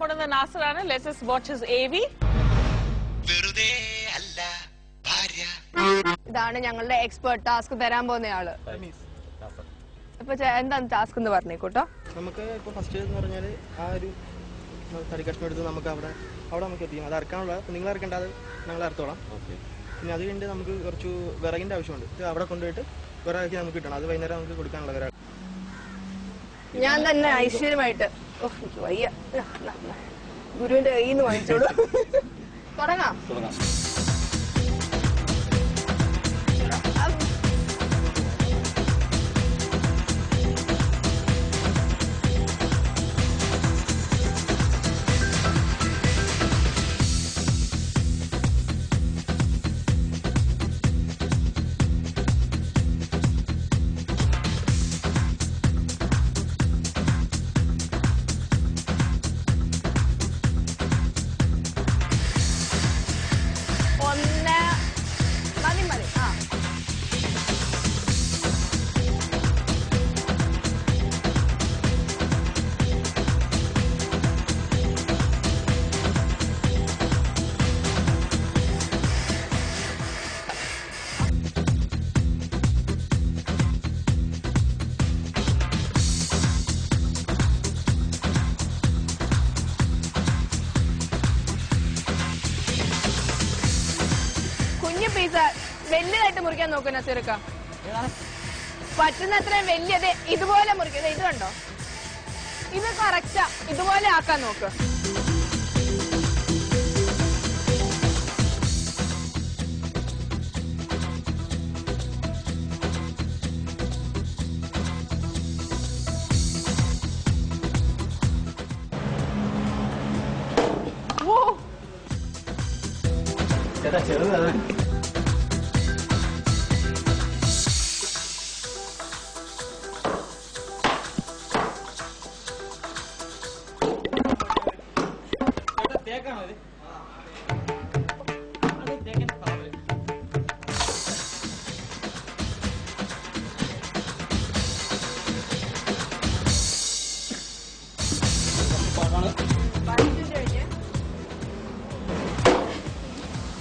പോകുന്നത് നാസറാണ്. Let's us watch his AV. ഇതാണ് ഞങ്ങളുടെ എക്സ്പെർട്ട് ടാസ്ക് തരാൻ പോകുന്നയാള്. ഇപ്പൊ എന്താണ് ടാസ്ക് എന്ന് പറഞ്ഞേക്കൂട്ടോ. നമുക്ക് ഇപ്പൊ ഫസ്റ്റ് എന്ന് പറഞ്ഞാൽ ആ ഒരു തടി കഷ്ണം എടുത്ത് നമുക്ക് അവിടെ നമുക്ക് എത്തിക്കും. അത് അറക്കാനുള്ള നിങ്ങൾ അറക്കേണ്ട, അത് ഞങ്ങൾ അറുത്തോളാം. പിന്നെ അത് കഴിഞ്ഞിട്ട് നമുക്ക് കുറച്ച് വിറകിന്റെ ആവശ്യമുണ്ട്. അവിടെ കൊണ്ടുപോയിട്ട് വിറകാക്കി നമുക്ക് കിട്ടണം. അത് വൈകുന്നേരം നമുക്ക് കൊടുക്കാനുള്ള വിറക്. ഞാൻ തന്നെ ഐശ്വര്യമായിട്ട് വയ്യ ഗുരുവിന്റെ കയ്യിൽ നിന്ന് വാങ്ങിച്ചോളൂ. തുടങ്ങാം. വലുതായിട്ട് മുറിക്കാൻ നോക്കുന്ന ചെറുക്ക പറ്റുന്ന അത്രയും വലിയത് ഇതുപോലെ മുറിക്കുന്നത്. ഇത് കണ്ടോ, ഇത് കറക്റ്റാ. ഇതുപോലെ ആക്കാൻ നോക്ക്. ചെറുതാണ്.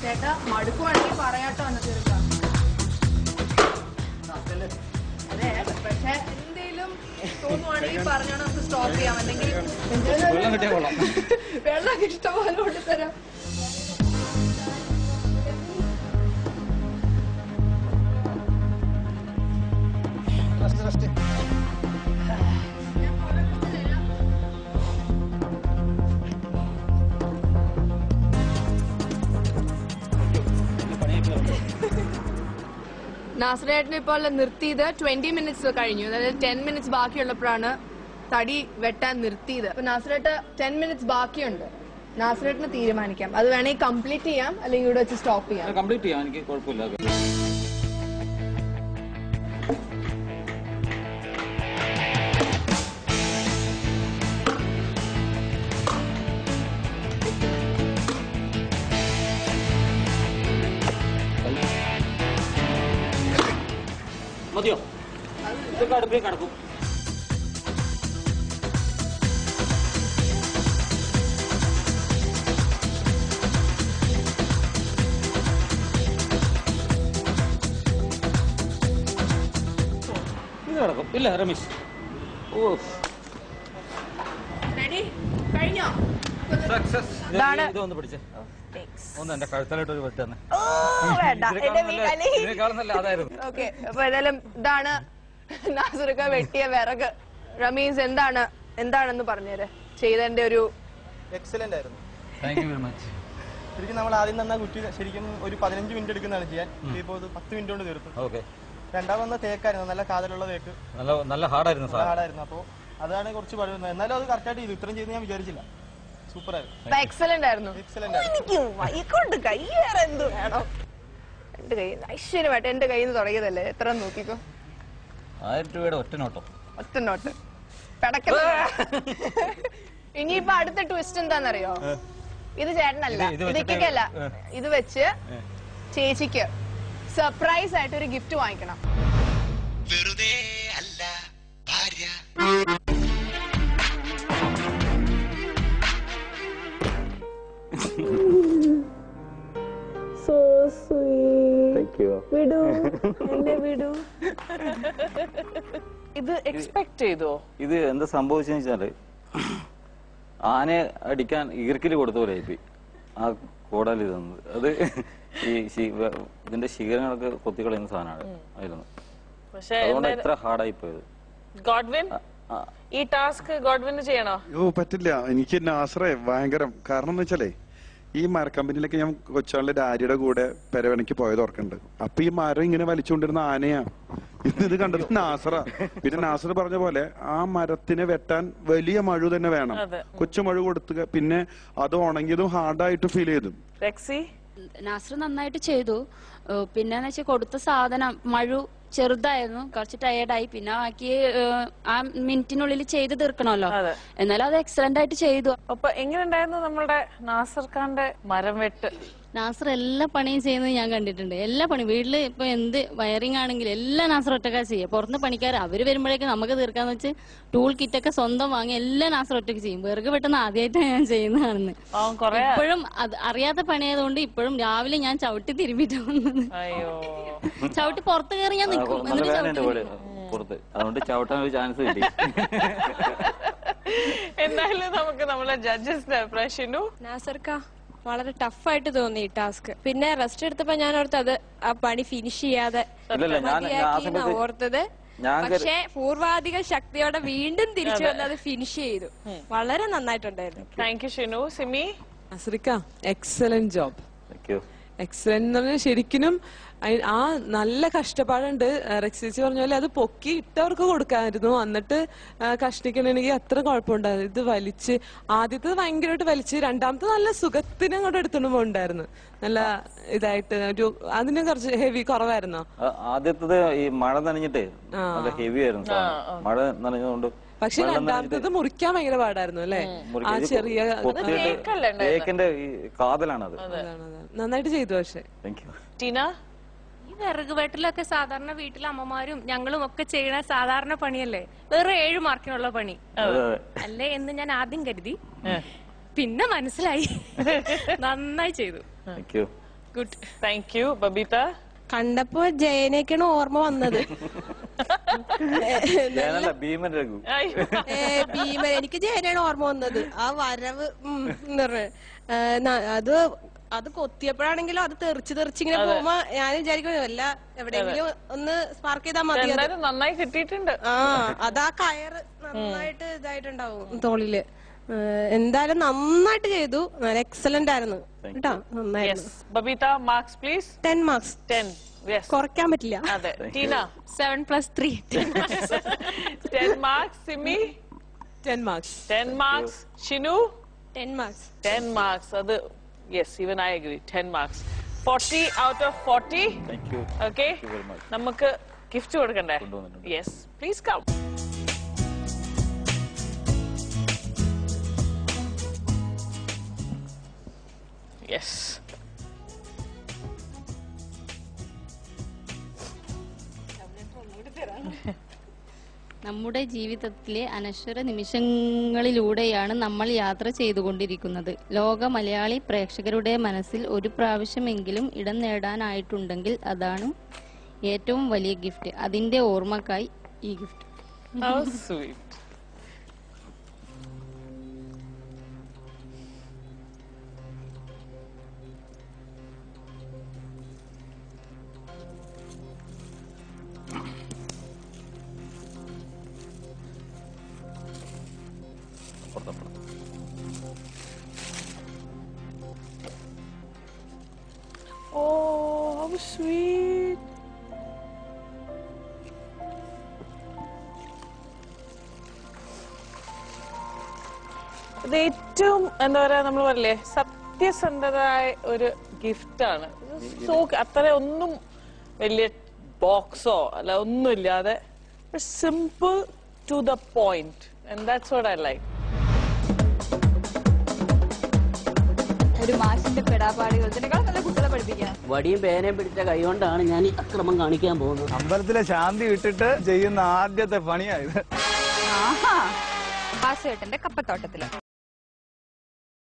ചേട്ടാ മടുക്കുവാണെങ്കിൽ പറയാട്ടോ എന്ന് തീർക്കാം. അതെ, പക്ഷെ എന്തേലും തോന്നുവാണെങ്കിൽ പറഞ്ഞോ, നമുക്ക് സ്റ്റോപ്പ് ചെയ്യാം. അല്ലെങ്കിൽ വെള്ളം ഇഷ്ടംപോലെ കൊണ്ടുതരാം. നാസറേട്ടന് ഇപ്പോൾ നിർത്തിയത് 20 മിനിറ്റ്സ് കഴിഞ്ഞു. അതായത് 10 മിനിറ്റ്സ് ബാക്കിയുള്ളപ്പോഴാണ് തടി വെട്ടാൻ നിർത്തിയത്. അപ്പൊ നാസറേട്ട് 10 മിനിറ്റ്സ് ബാക്കിയുണ്ട്. നാസറേട്ടിന് തീരുമാനിക്കാം, അത് വേണമെങ്കിൽ കംപ്ലീറ്റ് ചെയ്യാം അല്ലെങ്കിൽ ഇവിടെ വെച്ച് സ്റ്റോപ്പ് ചെയ്യാം. കംപ്ലീറ്റ് ചെയ്യാം, എനിക്ക് കുഴപ്പമില്ല. മതിയോ? ഇതൊക്കെ അടുപ്പിൽ കിടക്കും. ഇത് കിടക്കും ഇല്ല രമേശ്? ഓ ഇതൊന്ന് പിടിച്ചേ. ഒന്ന് എന്റെ കഴുത്തലായിട്ട് ഒരു വെട്ട് തന്നെ. അതായിരുന്നു. ഓക്കെ, അപ്പൊ ഏതായാലും ഇതാണ് നാസറുക്ക വെട്ടിയ വിറക്. റമീസ് എന്താണെന്ന് പറഞ്ഞേരെ ചെയ്തതിന്റെ ഒരു. എക്സലന്റ് ആയിരുന്നു. Thank you very much. ശരിക്കും നമ്മൾ ആദ്യം തന്നെ കുറ്റി ശരിക്കും ഒരു 15 മിനിറ്റ് എടുക്കുന്നതാണ് ചെയ്യാൻ. ഇപ്പോൾ 10 മിനിറ്റ് കൊണ്ട് തീർത്തു. ഓക്കെ. രണ്ടാമത് തേക്കായിരുന്നു, നല്ല കാതലുള്ള തേക്ക്, നല്ല ഹാർഡായിരുന്നു. അപ്പോ അതാണ് കുറച്ച് പഴുന്നത്. എന്നാലും അത് കറക്റ്റായിട്ട് ചെയ്തു. ഇത്രയും ചെയ്ത് ഞാൻ വിചാരിച്ചില്ല. സൂപ്പർ ആയിരുന്നു. എക്സലന്റ് ആയിരുന്നു. കൈയേറെ എന്ത് വേണം. എന്റെ കൈ ഐശ്വര്യമായിട്ട് എന്റെ കയ്യിൽ നിന്ന് തുടങ്ങിയതല്ലേ. എത്ര നോക്കിക്കോ. 1000 രൂപയുടെ ഒറ്റ നോട്ട് പെടക്കല്ല. ഇനിയിപ്പൊ അടുത്ത ട്വിസ്റ്റ് എന്താന്നറിയോ? ഇത് ചേട്ടനല്ല, ഇതിക്കല്ല, ഇത് വെച്ച് ചേച്ചിക്ക് സർപ്രൈസ് ആയിട്ട് ഒരു ഗിഫ്റ്റ് വാങ്ങിക്കണം. വെറുതെ അല്ല ഭാര്യ. So sweet. Thank you. വിടൂ എന്നെ വിടൂ. ഇത് എക്സ്പെക്ട് ചെയ്തോ? ഇത് എന്താ സംഭവിച്ചെന്ന് വെച്ചാല് ആനയെ അടിക്കാൻ ഈർക്കില് കൊടുത്ത പോലെ ആയിപ്പോയി ആ കോടാലി തന്നത്. അത് ഈ ഇതിന്റെ ശിഖരങ്ങളൊക്കെ കൊത്തിക്കളയുന്ന സാധനമാണ് ആയിരുന്നു. പക്ഷേ അതുകൊണ്ട് എത്ര ഹാർഡായി പോയത്. ഗോഡ്വിൻ ഈ ടാസ്ക് ഗോഡ്വിന് ചെയ്യണോ? പറ്റില്ല. എനിക്ക് നാസറേ ഭയങ്കരം. കാരണം എന്ന് വെച്ചാലേ ഈ മരക്കമ്പനിയിലൊക്കെ ഞാൻ കൊച്ചാളിലെ ഡാഡിയുടെ കൂടെ പെരവണിക്ക് പോയത് ഓർക്കുന്നുണ്ട്. അപ്പൊ ഈ മരം ഇങ്ങനെ വലിച്ചുകൊണ്ടിരുന്ന ആനയാ. ഇത് കണ്ടത് നാസറ. പിന്നെ നാസർ പറഞ്ഞ പോലെ ആ മരത്തിനെ വെട്ടാൻ വലിയ മഴ തന്നെ വേണം. കൊച്ചു മഴ കൊടുത്തുക. പിന്നെ അത് ഉണങ്ങിയതും ഹാർഡായിട്ട് ഫീൽ ചെയ്തു. നാസർ നന്നായിട്ട് ചെയ്തു. പിന്നെന്ന് വെച്ചാൽ കൊടുത്ത സാധനം മഴ ചെറുതായിരുന്നു, കുറച്ച് ടയേർഡായി. പിന്നെ ബാക്കി ആ മിനിറ്റിനുള്ളിൽ ചെയ്ത് തീർക്കണമല്ലോ. എന്നാലും അത് എക്സലന്റ് ആയിട്ട് ചെയ്തു. അപ്പൊ എങ്ങനെ ഉണ്ടായിരുന്നു നമ്മളുടെ നാസർ ഖാന്റെ മരം വെട്ട്? നാസർ എല്ലാ പണിയും ചെയ്യുന്നത് ഞാൻ കണ്ടിട്ടുണ്ട്. എല്ലാ പണിയും വീട്ടില് ഇപ്പൊ എന്ത് വയറിംഗ് ആണെങ്കിലും എല്ലാം നാസർ ഒറ്റക്കാ ചെയ്യുക. പുറത്തുനിന്ന് പണിക്കാർ അവര് വരുമ്പോഴേക്ക് നമുക്ക് തീർക്കാന്ന് വെച്ച് ടൂൾ കിറ്റൊക്കെ സ്വന്തം വാങ്ങി എല്ലാം നാസർ ഒറ്റക്ക് ചെയ്യും. വിറക് പെട്ടെന്ന് ആദ്യമായിട്ടാണ് ഞാൻ ചെയ്യുന്നതാണെന്ന്. ഇപ്പോഴും അത് അറിയാത്ത പണിയായതുകൊണ്ട് ഇപ്പോഴും രാവിലെ ഞാൻ ചവിട്ടി തിരുമ്പിട്ട് വന്നത്. ചവിട്ടി പുറത്ത് കയറി ഞാൻ നിൽക്കും. അതുകൊണ്ട് ചവിട്ടാൻ ഒരു ചാൻസ് കിട്ടി. എന്തായാലും നമുക്ക് നമ്മളെ ജഡ്ജസിന്റെ അഭിപ്രായം. നാസർക്ക വളരെ ടഫായിട്ട് തോന്നി ഈ ടാസ്ക്. പിന്നെ റെസ്റ്റ് എടുത്തപ്പോ ഞാൻ ഓർത്തത് ആ പണി ഫിനിഷ് ചെയ്യാതെ ഓർത്തത്. പക്ഷെ പൂർവാധിക ശക്തിയോടെ വീണ്ടും തിരിച്ചു വന്ന് അത് ഫിനിഷ് ചെയ്തു. വളരെ നന്നായിട്ടുണ്ടായിരുന്നു. Thank you Shinu. സിമി? നാസറിക്ക എക്സലന്റ് ജോബ്. എക്സലന്റ് എന്ന് പറഞ്ഞാൽ ശരിക്കും ആ നല്ല കഷ്ടപ്പാടുണ്ട്. റെക്സിച്ച് പറഞ്ഞ പോലെ അത് പൊക്കി ഇട്ടവർക്ക് കൊടുക്കാമായിരുന്നു. എന്നിട്ട് കഷ്ടിക്കണമെങ്കിൽ അത്ര കുഴപ്പമുണ്ടായിരുന്നു. ഇത് വലിച്ച് ആദ്യത്തെ ഭയങ്കരമായിട്ട് വലിച്ച് രണ്ടാമത്തെ നല്ല സുഖത്തിന് അങ്ങോട്ട് എടുത്തോണ്ട് പോണ്ടായിരുന്നു. നല്ല ഇതായിട്ട് ഒരു അതിന് കുറച്ച് ഹെവി കുറവായിരുന്നോ? ആദ്യത്തത് ഈ മഴ നനഞ്ഞിട്ട് നല്ല ഹെവി ആയിരുന്നു. മഴ നനഞ്ഞതുകൊണ്ട്. പക്ഷെ രണ്ടാമത്തത് മുറിക്കാൻ ഭയങ്കര പാടായിരുന്നു അല്ലേ? ആ ചെറിയ കാതലാണത്. നന്നായിട്ട് ചെയ്തു. പക്ഷെ ഈ വിറക് വെട്ടിലൊക്കെ സാധാരണ വീട്ടിലെ അമ്മമാരും ഞങ്ങളും ഒക്കെ ചെയ്യണ സാധാരണ പണിയല്ലേ? വേറെ 7 മാർക്കിനുള്ള പണി അല്ലേ എന്ന് ഞാൻ ആദ്യം കരുതി. പിന്നെ മനസ്സിലായി. നന്നായി ചെയ്തു. ഗുഡ്. Thank you. ബബിത? കണ്ടപ്പോ ജയനേക്കാണ് ഓർമ്മ വന്നത്. ഭീമൻ. എനിക്ക് ജയനാണ് ഓർമ്മ വന്നത്. ആ വരവ് അത് കൊത്തിയപ്പോഴാണെങ്കിലും അത് തെറിച്ചിങ്ങനെ പോകുമ്പോ ഞാൻ വിചാരിക്കും വല്ല എവിടെയെങ്കിലും ഒന്ന് സ്പാർക്ക് ചെയ്താൽ മതി. നന്നായി കിട്ടിയിട്ടുണ്ട്. അതാ കയറ് നന്നായിട്ട് ഇതായിട്ടുണ്ടാവും തോളില്. എന്തായാലും നന്നായിട്ട് ചെയ്തു. എക്സലന്റ് ആയിരുന്നു കേട്ടോ. നന്നായിരുന്നു. Babitha, marks please. 10 മാർക്സ്. 10. കുറയ്ക്കാൻ പറ്റില്ല. അതെ. Teena? 7+3. 10 marks. Simi? 10 marks. 10 marks. Shinu? 10 marks. 10 marks. അത് yes, even I agree. 10 marks. 40 out of 40. Thank you. Okay. Thank you very much. നമുക്ക് ഗിഫ്റ്റ് കൊടുക്കണ്ടേ? Yes. Please come. Yes. നമ്മുടെ ജീവിതത്തിലെ അനശ്വര നിമിഷങ്ങളിലൂടെയാണ് നമ്മൾ യാത്ര ചെയ്തുകൊണ്ടിരിക്കുന്നത്. ലോക മലയാളി പ്രേക്ഷകരുടെ മനസ്സിൽ ഒരു പ്രാവശ്യമെങ്കിലും ഇടം നേടാനായിട്ടുണ്ടെങ്കിൽ അതാണ് ഏറ്റവും വലിയ ഗിഫ്റ്റ്. അതിന്റെ ഓർമ്മക്കായി ഈ gift. How sweet. Oh, how sweet. ഇത് ഏറ്റവും എന്താ പറയാ നമ്മൾ പറയില്ലേ സത്യസന്ധരായ ഒരു ഗിഫ്റ്റ് ആണ്. അത്ര ഒന്നും വലിയ ബോക്സോ അല്ല ഒന്നും ഇല്ലാതെ simple to the point. And that's what I like. ഒരു മാഷിന്റെ പെടാപാടുകൾ ഇതിനേക്കാൾ നല്ല കുട്ടികളെ പഠിപ്പിക്കാൻ വടിയും പേനയും പിടിച്ച കൈകൊണ്ടാണ് ഞാൻ ഈ അക്രമം കാണിക്കാൻ പോകുന്നത്. അമ്പലത്തിലെ ശാന്തി വിട്ടിട്ട് ചെയ്യുന്ന ആദ്യത്തെ പണിയായത്. വാസുവേട്ടന്റെ കപ്പത്തോട്ടത്തില്.